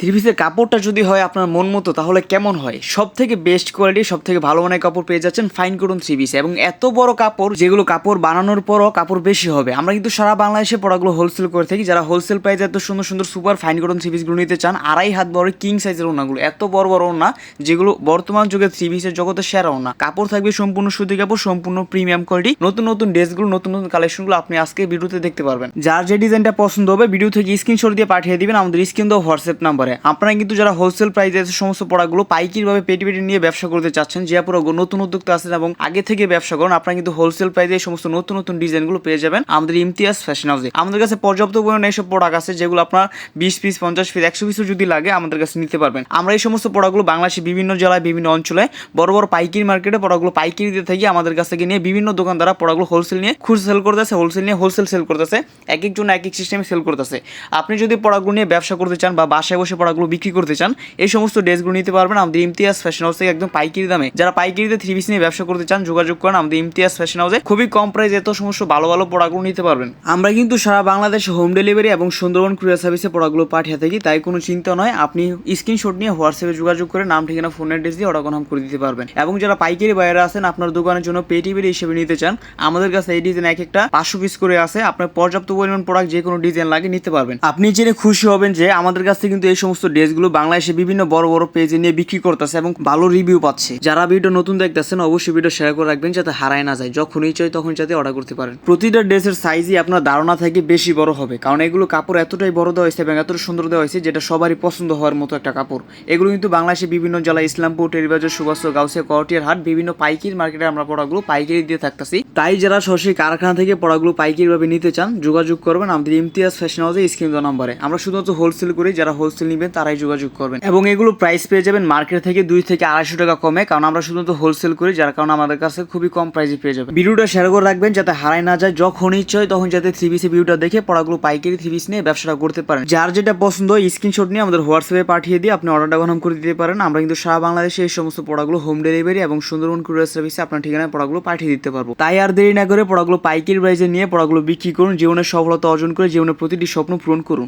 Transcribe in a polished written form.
Three পিসের কাপড়টা যদি হয় আপনার মন মতো তাহলে কেমন হয়? সব থেকে বেস্ট কোয়ালিটি, সব থেকে ভালো মানের কাপড় পেয়ে যাচ্ছেন ফাইন কটন থ্রি পিসে, এবং এত বড় কাপড় যেগুলো কাপড় বানানোর পরও কাপড় বেশি হবে। আমরা কিন্তু সারা বাংলাদেশে প্রোডাক্টগুলো হোলসেল করে থাকি। যারা হোলসেল প্রাইসে এত সুন্দর সুন্দর সুপার ফাইন কটন থ্রি পিসগুলো নিতে চান, 2.5 হাত বড় কিং সাইজের ওনাগুলো, এত বড় বড় ওনা যেগুলো বর্তমান যুগে থ্রি পিসের জগতের সেরা ওনা। কাপড় থাকবে সম্পূর্ণ সুতি কাপড়, সম্পূর্ণ প্রিমিয়াম কোয়ালিটি। নতুন নতুন ড্রেসগুলো, নতুন নতুন কালেকশনগুলো আপনি আজকে ভিডিওতে দেখতে পারবেন। যার যে ডিজাইনটা পছন্দ হবে ভিডিও থেকে স্ক্রিনশট দিয়ে পাঠিয়ে দিবেন আমাদের স্ক্রিন দেওয়া হোয়াটসঅ্যাপ নাম্বারে। আপনারা কিন্তু যারা হোলসেল প্রাইসে সমস্ত প্রোডাক্টগুলো পাইকারিভাবে পেটি পেটি নিয়ে ব্যবসা করতে চাচ্ছেন, যে পুরো নতুন উদ্যোক্তা আছেন এবং আগে থেকে ব্যবসা করেন, আপনারা কিন্তু হোলসেল প্রাইসে এই সমস্ত নতুন নতুন ডিজাইনগুলো পেয়ে যাবেন আমাদের ইমতিয়াজ ফ্যাশন হাউসে। আমাদের কাছে পর্যাপ্ত পরিমাণে এইসব প্রোডাক্ট আছে যেগুলো আপনার 20 পিস, 50 পিস, 100 পিসও যদি লাগে আমাদের কাছে নিতে পারবেন। আমরা এই সমস্ত প্রোডাক্টগুলো বাংলাদেশে বিভিন্ন জেলায়, বিভিন্ন অঞ্চলে বড় বড় পাইকারি মার্কেটে প্রোডাক্টগুলো পাইকারি দিয়ে থাকি। আমাদের কাছ থেকে নিয়ে বিভিন্ন দোকানদাররা প্রোডাক্টগুলো হোলসেল নিয়ে খুচরা সেল করতেছে, হোলসেল নিয়ে হোলসেল সেল করতেছে, এক একজন এক এক সিস্টেমে সেল করতেছে। আপনি যদি প্রোডাক্টগুলো নিয়ে ব্যবসা করতে চান বা বাসায় বসে প্রোডাক্টগুলো বিক্রি করতে চান, এই সমস্ত ড্রেসগুলো নিতে পারবেন আমাদের ইমতিয়াজ ফ্যাশন হাউস থেকে একদম পাইকারি দামে। যারা পাইকারিতে থ্রি পিস নিয়ে ব্যবসা করতে চান যোগাযোগ করেন আমাদের ইমতিয়াজ ফ্যাশন হাউসে। খুবই কম প্রাইসে এত সমস্ত ভালো ভালো প্রোডাক্টগুলো নিতে পারবেন। আমরা কিন্তু সারা বাংলাদেশে হোম ডেলিভারি এবং সুন্দরবন কুরিয়ার সার্ভিসে প্রোডাক্টগুলো পাঠিয়ে থাকি, তাই কোনো চিন্তা নয়। আপনি স্ক্রিনশট নিয়ে হোয়াটসঅ্যাপে যোগাযোগ করে নাম, ঠিকানা, ফোন অ্যাড্রেস দিয়ে অর্ডার কনফার্ম করে দিতে পারবেন। এবং যারা পাইকারি বাইরে আছেন, আপনার দোকানের জন্য পেটি পেটি হিসেবে নিতে চান, আমাদের কাছে এই ডিজাইন এক একটা 500 পিস করে আছে। আপনার পর্যাপ্ত পরিমাণ প্রোডাক্ট যে কোনো ডিজাইন লাগে নিতে পারবেন। আপনি জেনে খুশি হবেন যে আমাদের কাছে কিন্তু এই সমস্ত ড্রেসগুলো বাংলাদেশে বিভিন্ন বড় বড় পেজে নিয়ে বিক্রি করতেছে এবং ভালো রিভিউ পাচ্ছে। যারা ভিডিও নতুন দেখতেছেন অবশ্যই ভিডিও শেয়ার করে রাখবেন যাতে হারায় না যায়, যখনই চাই তখন যাতে অর্ডার করতে পারেন। প্রতিটা ড্রেসের সাইজই আপনার ধারণা থেকে বেশি বড় হবে, কারণ এগুলো কাপড় এতটাই বড় দেওয়া হয়েছে এবং এতটা সুন্দর দেওয়া হয়েছে যেটা সবারই পছন্দ হওয়ার মতো একটা কাপড়। এগুলো কিন্তু বাংলাদেশে বিভিন্ন জেলা, ইসলামপুর, টেরিবাজার, সুভাষ, গাউসিয়া, করটিয়ার হাট, বিভিন্ন পাইকারি মার্কেটে আমরা প্রোডাক্টগুলো পাইকারি দিয়ে থাকতেছি। তাই যারা সরাসরি কারখানা থেকে প্রোডাক্টগুলো পাইকারিভাবে নিতে চান যোগাযোগ করবেন আমাদের ইমতিয়াজ ফ্যাশন হাউসে স্ক্রিন দেওয়া নম্বরে। আমরা শুধুমাত্র হোলসেল করি, যারা হোলসেল নেবেন তারাই যোগাযোগ করবেন। এবং এগুলো প্রাইস পেয়ে যাবেন মার্কেট থেকে 2 থেকে 250 টাকা কমে, কারণ আমরা শুধুমাত্র হোলসেল করি, যার কারণে আমাদের কাছে খুবই কম প্রাইসে পেয়ে যাবেন। ভিডিওটা শেয়ার করে রাখবেন যাতে হারায় না যায়, যখন ইচ্ছে হয় তখন যাতে থ্রি পিসে ভিডিওটা দেখে প্রোডাক্টগুলো পাইকারি থ্রি পিস নিয়ে ব্যবসাটা করতে পারেন। যার যেটা পছন্দ স্ক্রিনশট নিয়ে আমাদের হোয়াটসঅ্যাপে পাঠিয়ে দিয়ে আপনি অর্ডারটা কনফার্ম করে দিতে পারেন। আমরা কিন্তু সারা বাংলাদেশে এই সমস্ত প্রোডাক্টগুলো হোম ডেলিভারি এবং সুন্দরবন কুরিয়ার সার্ভিসে আপনার ঠিকানায় প্রোডাক্টগুলো পাঠিয়ে দিতে পারবো। তাই আর দেরি না করে প্রোডাক্টগুলো পাইকারি প্রাইসে নিয়ে প্রোডাক্টগুলো বিক্রি করুন, জীবনের সফলতা অর্জন করে জীবনের প্রতিটি স্বপ্ন পূরণ করুন।